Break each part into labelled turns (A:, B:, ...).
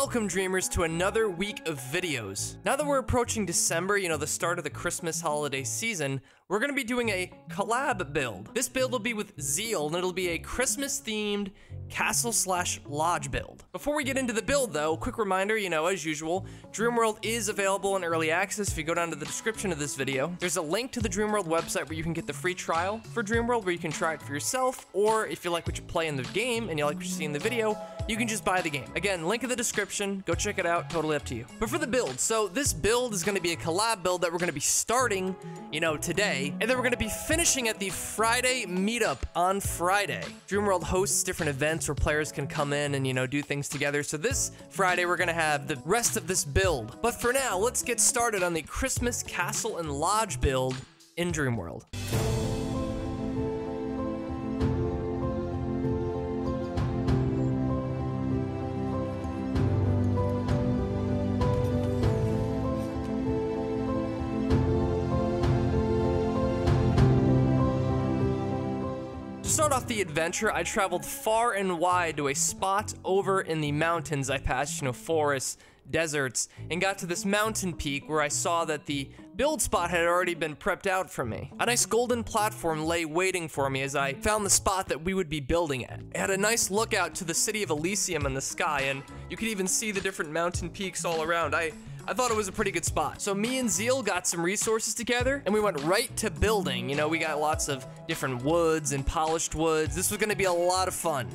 A: Welcome, dreamers, to another week of videos. Now that we're approaching December, the start of the Christmas holiday season, we're going to be doing a collab build. This build will be with Zeal, and it'll be a Christmas-themed castle/lodge build. Before we get into the build, though, quick reminder, as usual, DreamWorld is available in early access. If you go down to the description of this video, there's a link to the DreamWorld website where you can get the free trial for DreamWorld, where you can try it for yourself, or if you like what you play in the game and you like what you see in the video, you can just buy the game. Again, link in the description, go check it out, totally up to you. But for the build, so this build is gonna be a collab build that we're gonna be starting, today, and then we're gonna be finishing at the Friday meetup on Friday. DreamWorld hosts different events where players can come in and, do things together. So this Friday, we're gonna have the rest of this build. But for now, let's get started on the Christmas Castle and Lodge build in DreamWorld. To start off the adventure, I traveled far and wide to a spot over in the mountains. I passed, forests, deserts, and got to this mountain peak where I saw that the build spot had already been prepped out for me. A nice golden platform lay waiting for me as I found the spot that we would be building at. It had a nice look out to the city of Elysium in the sky, and you could even see the different mountain peaks all around. I thought it was a pretty good spot. So me and Zeal got some resources together and we went right to building. We got lots of different woods and polished woods. This was gonna be a lot of fun.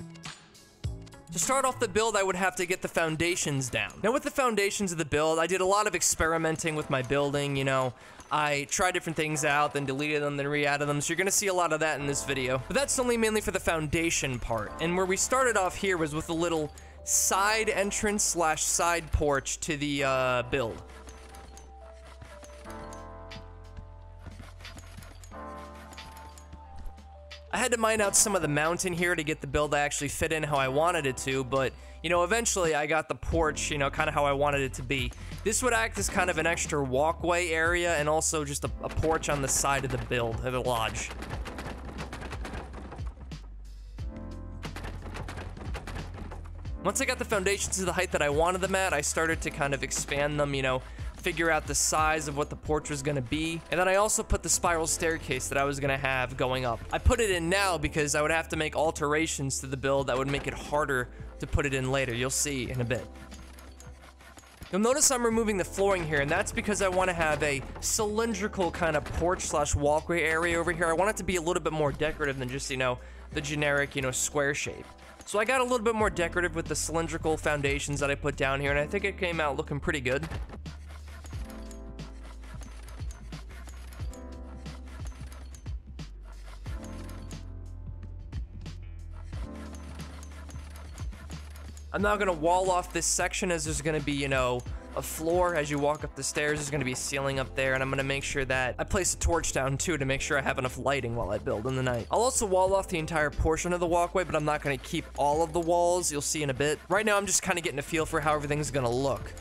A: To start off the build, I would have to get the foundations down. Now with the foundations of the build, I did a lot of experimenting with my building, I tried different things out, then deleted them, then re-added them, so you're gonna see a lot of that in this video. But that's only mainly for the foundation part. And where we started off here was with a little side entrance / side porch to the build. I had to mine out some of the mountain here to get the build to actually fit in how I wanted it to, but eventually I got the porch, kind of how I wanted it to be. This would act as kind of an extra walkway area and also just a porch on the side of the build, of the lodge. Once I got the foundations to the height that I wanted them at, I started to kind of expand them, figure out the size of what the porch was gonna be. And then I also put the spiral staircase that I was gonna have going up. I put it in now because I would have to make alterations to the build that would make it harder to put it in later. You'll see in a bit. You'll notice I'm removing the flooring here, and that's because I want to have a cylindrical kind of porch / walkway area over here. I want it to be a little bit more decorative than just, the generic, square shape. So I got a little bit more decorative with the cylindrical foundations that I put down here, and I think it came out looking pretty good. I'm now gonna wall off this section as there's gonna be, a floor as you walk up the stairs. There's gonna be a ceiling up there, and I'm gonna make sure that I place a torch down too to make sure I have enough lighting while I build in the night. I'll also wall off the entire portion of the walkway, but I'm not gonna keep all of the walls. You'll see in a bit. Right now, I'm just kind of getting a feel for how everything's gonna look.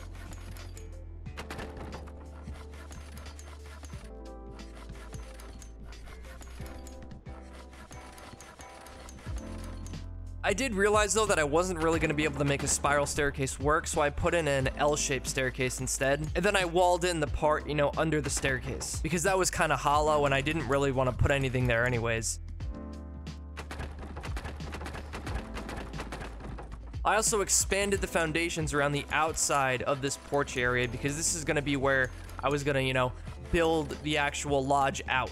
A: I did realize though that I wasn't really going to be able to make a spiral staircase work, so I put in an L-shaped staircase instead. And then I walled in the part, under the staircase, because that was kind of hollow and I didn't really want to put anything there anyways. I also expanded the foundations around the outside of this porch area because this is going to be where I was going to, build the actual lodge out.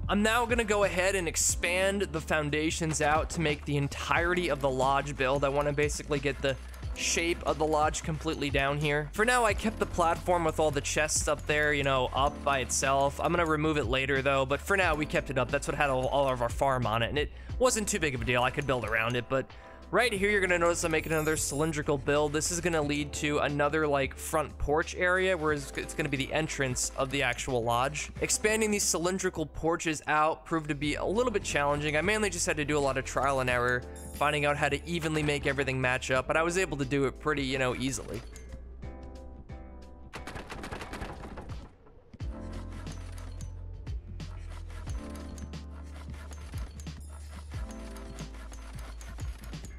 A: I'm now gonna go ahead and expand the foundations out to make the entirety of the lodge build. I wanna basically get the shape of the lodge completely down here. For now, I kept the platform with all the chests up there, up by itself. I'm gonna remove it later though, but for now we kept it up. That's what had all of our farm on it, and it wasn't too big of a deal. I could build around it, but Right here, you're gonna notice I'm making another cylindrical build. This is gonna lead to another like front porch area, where it's gonna be the entrance of the actual lodge. Expanding these cylindrical porches out proved to be a little bit challenging. I mainly just had to do a lot of trial and error, finding out how to evenly make everything match up, but I was able to do it pretty, easily.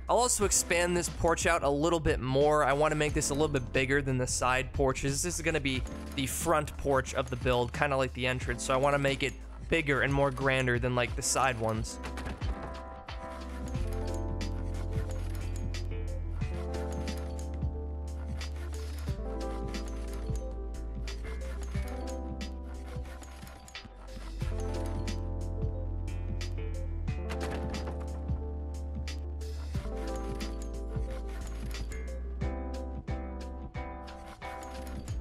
A: I'll also expand this porch out a little bit more. I want to make this a little bit bigger than the side porches. This is going to be the front porch of the build, kind of like the entrance. So I want to make it bigger and more grander than like the side ones.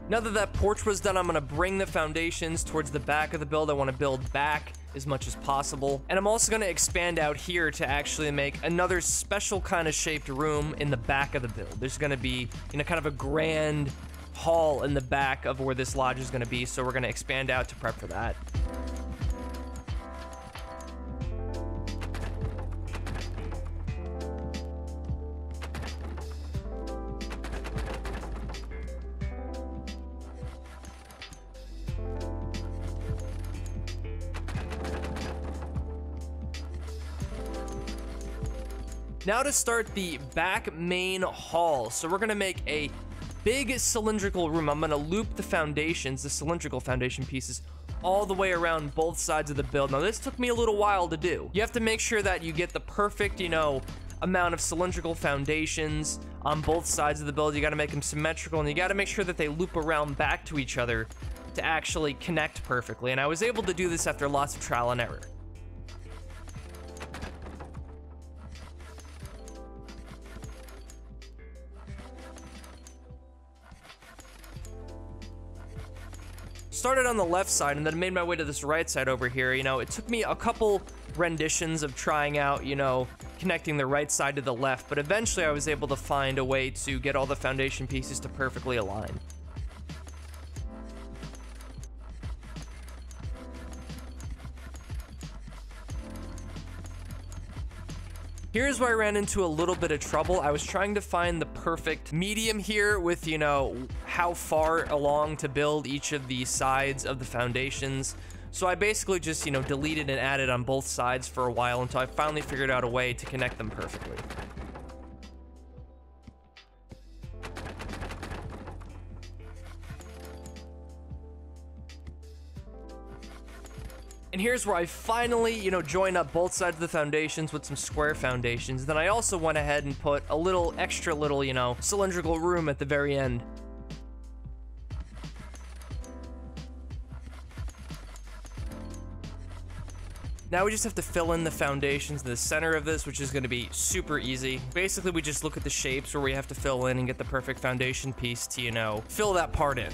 A: Now that that porch was done, I'm gonna bring the foundations towards the back of the build. I wanna build back as much as possible. And I'm also gonna expand out here to actually make another special kind of shaped room in the back of the build. There's gonna be, kind of a grand hall in the back of where this lodge is gonna be, so we're gonna expand out to prep for that. Now to start the back main hall. So we're gonna make a big cylindrical room. I'm gonna loop the foundations, the cylindrical foundation pieces, all the way around both sides of the build. Now this took me a little while to do. You have to make sure that you get the perfect, amount of cylindrical foundations on both sides of the build. You gotta make them symmetrical, and you gotta make sure that they loop around back to each other to actually connect perfectly. And I was able to do this after lots of trial and error. Started on the left side and then made my way to this right side over here. It took me a couple renditions of trying out, connecting the right side to the left, but eventually I was able to find a way to get all the foundation pieces to perfectly align. Here's where I ran into a little bit of trouble. I was trying to find the perfect medium here with, how far along to build each of the sides of the foundations. So I basically just, deleted and added on both sides for a while until I finally figured out a way to connect them perfectly. And here's where I finally, join up both sides of the foundations with some square foundations. Then I also went ahead and put a little extra little, cylindrical room at the very end. Now we just have to fill in the foundations in the center of this, which is going to be super easy. Basically, we just look at the shapes where we have to fill in and get the perfect foundation piece to, fill that part in.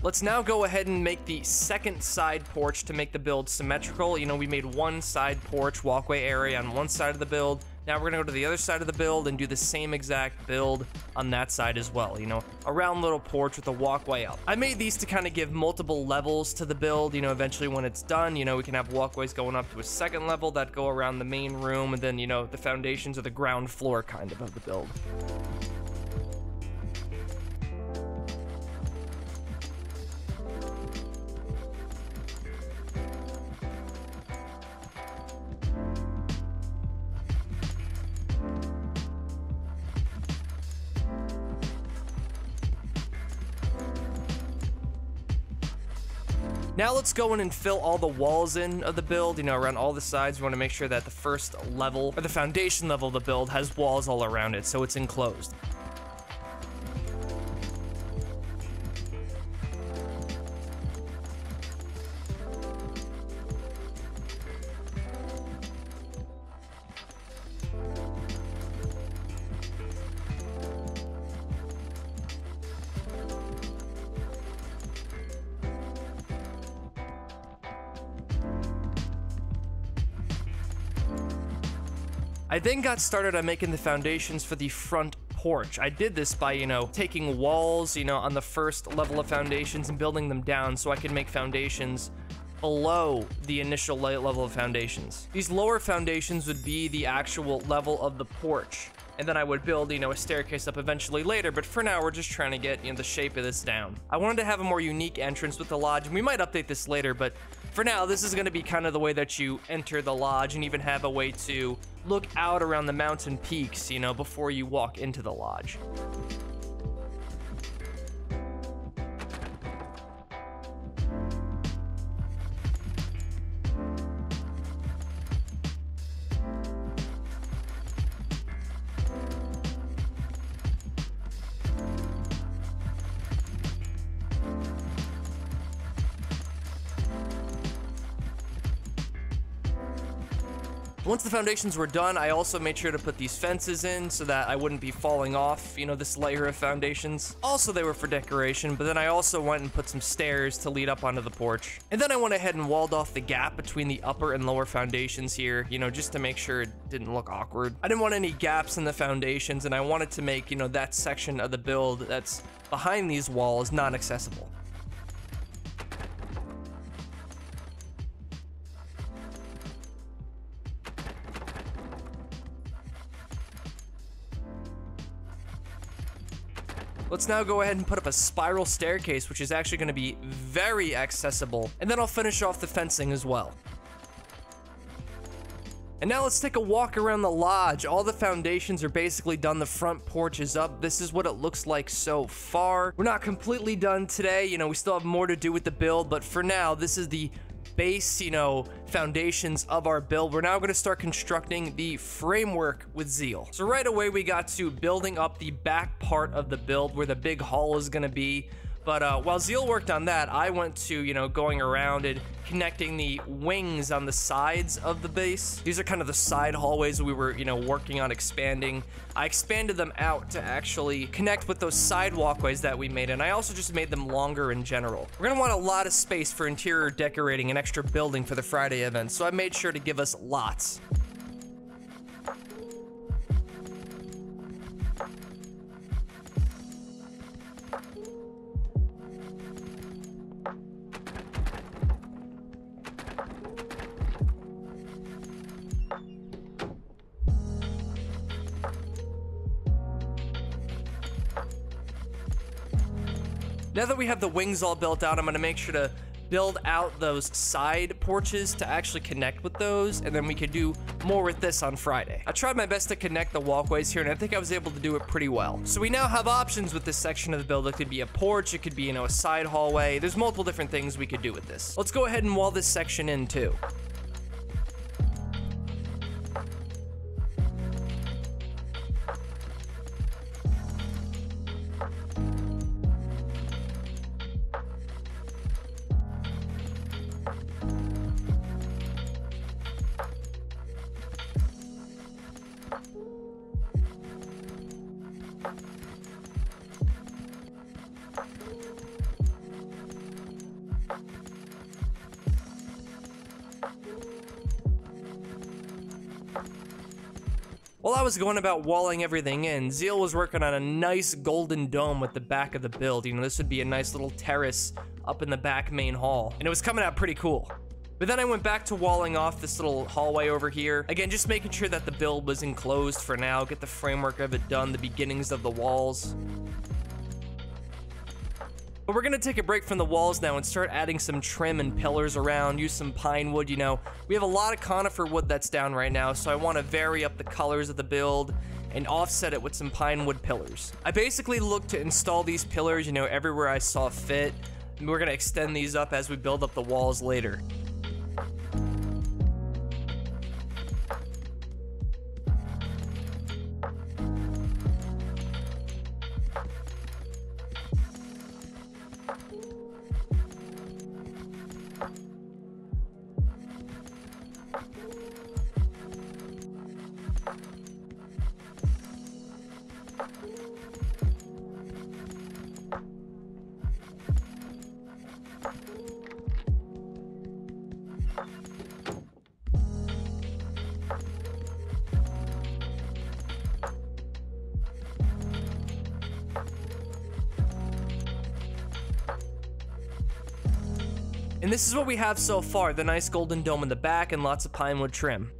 A: Let's now go ahead and make the second side porch to make the build symmetrical. We made one side porch walkway area on one side of the build. Now we're gonna go to the other side of the build and do the same exact build on that side as well. A round little porch with a walkway up. I made these to kind of give multiple levels to the build. Eventually when it's done, we can have walkways going up to a second level that go around the main room, and then, the foundations are the ground floor kind of the build. Now let's go in and fill all the walls in of the build, around all the sides. We want to make sure that the first level, or the foundation level of the build, has walls all around it, so it's enclosed. I then got started on making the foundations for the front porch. I did this by, taking walls, on the first level of foundations and building them down so I could make foundations below the initial level of foundations. These lower foundations would be the actual level of the porch. And then I would build, a staircase up eventually later, but for now, we're just trying to get, the shape of this down. I wanted to have a more unique entrance with the lodge, and we might update this later, but for now, this is gonna be kind of the way that you enter the lodge and even have a way to look out around the mountain peaks, before you walk into the lodge. Once the foundations were done, I also made sure to put these fences in so that I wouldn't be falling off, this layer of foundations. Also, they were for decoration, but then I also went and put some stairs to lead up onto the porch. And then I went ahead and walled off the gap between the upper and lower foundations here, just to make sure it didn't look awkward. I didn't want any gaps in the foundations, and I wanted to make, that section of the build that's behind these walls not accessible. Let's now go ahead and put up a spiral staircase, which is actually going to be very accessible, and then I'll finish off the fencing as well. And now let's take a walk around the lodge. All the foundations are basically done. The front porch is up. This is what it looks like so far. We're not completely done today. We still have more to do with the build, but for now, this is the base, foundations of our build. We're now going to start constructing the framework with Zeal. So right away, we got to building up the back part of the build where the big hall is going to be. But while Zeal worked on that, I went to, going around and connecting the wings on the sides of the base. These are kind of the side hallways we were, working on expanding. I expanded them out to actually connect with those side walkways that we made, and I also just made them longer in general. We're gonna want a lot of space for interior decorating and extra building for the Friday event, so I made sure to give us lots. Now that we have the wings all built out, I'm gonna make sure to build out those side porches to actually connect with those, and then we could do more with this on Friday. I tried my best to connect the walkways here, and I think I was able to do it pretty well. So we now have options with this section of the build. It could be a porch, it could be, a side hallway. There's multiple different things we could do with this. Let's go ahead and wall this section in too. While I was going about walling everything in, Zeal was working on a nice golden dome with the back of the build. This would be a nice little terrace up in the back main hall, and it was coming out pretty cool. But then I went back to walling off this little hallway over here. Again, just making sure that the build was enclosed for now, get the framework of it done, the beginnings of the walls. But we're gonna take a break from the walls now and start adding some trim and pillars around, use some pine wood, We have a lot of conifer wood that's down right now, so I wanna vary up the colors of the build and offset it with some pine wood pillars. I basically look to install these pillars, everywhere I saw fit. And we're gonna extend these up as we build up the walls later. And this is what we have so far, the nice golden dome in the back and lots of pine wood trim.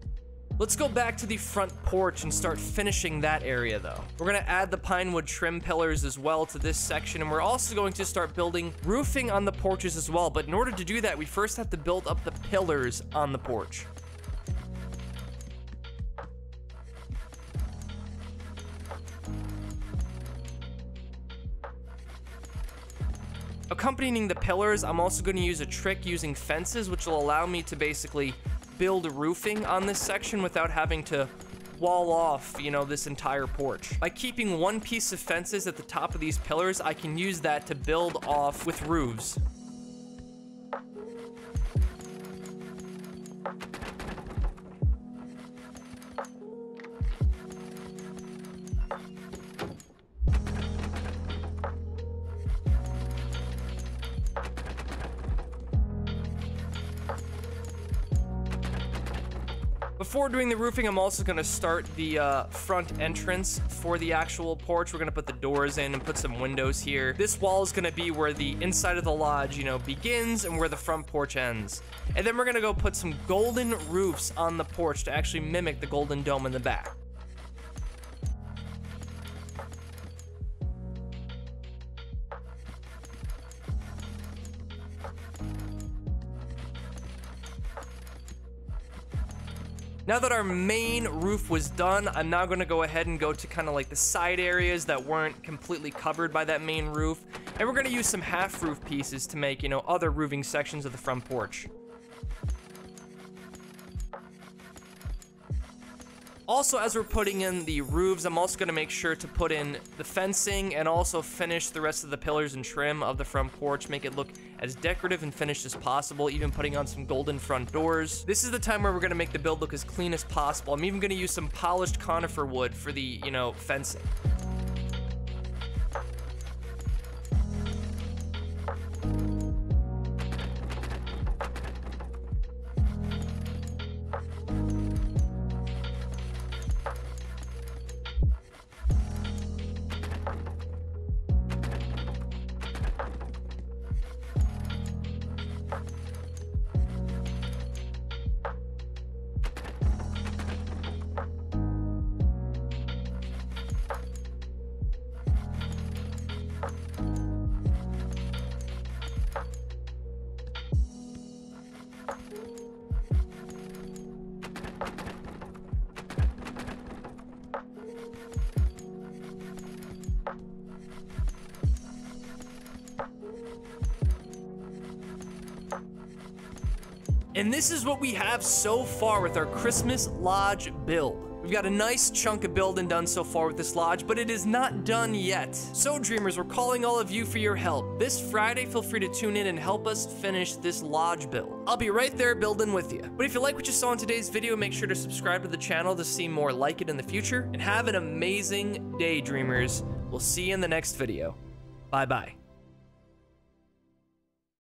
A: Let's go back to the front porch and start finishing that area though. We're gonna add the pine wood trim pillars as well to this section, and we're also going to start building roofing on the porches as well. But in order to do that, we first have to build up the pillars on the porch. Accompanying the pillars, I'm also going to use a trick using fences, which will allow me to basically build roofing on this section without having to wall off, you know, this entire porch. By keeping one piece of fences at the top of these pillars, I can use that to build off with roofs. Before doing the roofing, I'm also gonna start the front entrance for the actual porch. We're gonna put the doors in and put some windows here. This wall is gonna be where the inside of the lodge, you know, begins and where the front porch ends. And then we're gonna go put some golden roofs on the porch to actually mimic the golden dome in the back. Now that our main roof was done, I'm now gonna go ahead and go to kind of like the side areas that weren't completely covered by that main roof. And we're gonna use some half roof pieces to make, you know, other roofing sections of the front porch. Also, as we're putting in the roofs, I'm also gonna make sure to put in the fencing and also finish the rest of the pillars and trim of the front porch, make it look as decorative and finished as possible, even putting on some golden front doors. This is the time where we're gonna make the build look as clean as possible. I'm even gonna use some polished conifer wood for the, you know, fencing. And this is what we have so far with our Christmas lodge build. We've got a nice chunk of building done so far with this lodge, but it is not done yet. So dreamers, we're calling all of you for your help. This Friday, feel free to tune in and help us finish this lodge build. I'll be right there building with you. But if you like what you saw in today's video, make sure to subscribe to the channel to see more like it in the future. And have an amazing day, dreamers. We'll see you in the next video. Bye-bye.